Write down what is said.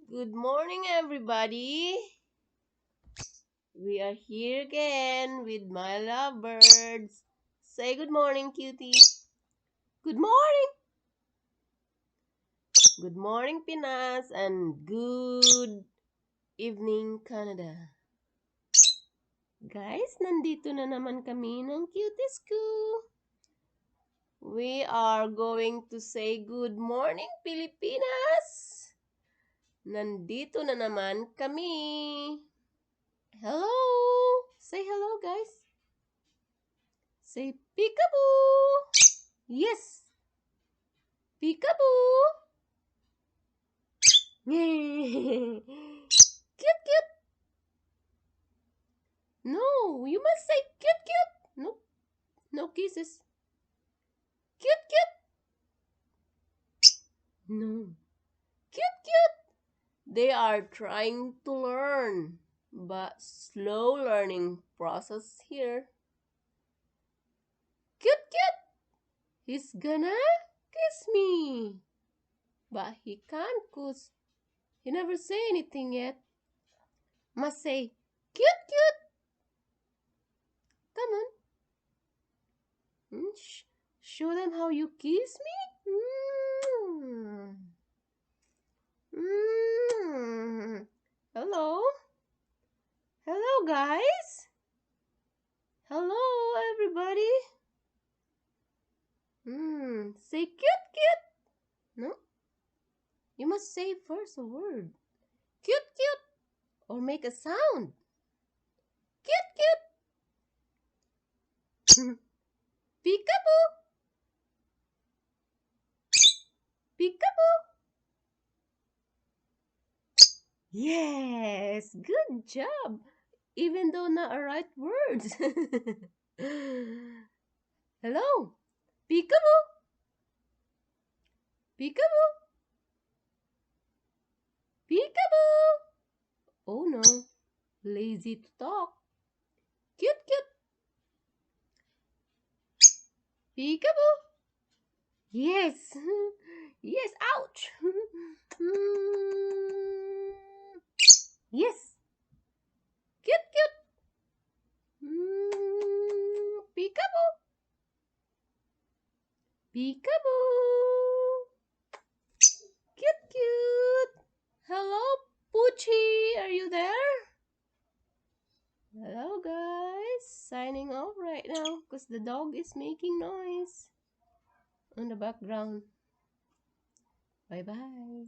Good morning, everybody. We are here again with my lovebirds. Say good morning, cutie. Good morning. Good morning, Pinas, and good evening, Canada. Guys, nandito na naman kami ng cuties ko. We are going to say good morning, Pilipinas. Nandito na naman kami. Hello. Say hello, guys. Say peekaboo. Yes. Peekaboo. Cute, cute. No, you must say cute, cute. No, no kisses. Cute, cute. No. Cute, cute. They are trying to learn, but slow learning process here. Cute, cute. He's gonna kiss me. But he can't cause he never say anything yet. Must say, cute, cute. Come on. Show them how you kiss me. Hello. Hello, guys. Hello, everybody. Say cute, cute. No? You must say first a word. Cute, cute. Or make a sound. Cute, cute. Peekaboo. Peekaboo. Yes, good job. Even though not a right words. Hello. Peekaboo. Peekaboo. Peekaboo. Oh no. Lazy to talk. Cute, cute. Peekaboo. Yes. Yes, ouch. Yes. Cute, cute. Peekaboo. Peekaboo. Cute, cute. Hello, Poochie. Are you there? Hello, guys. Signing off right now because the dog is making noise on the background. Bye-bye.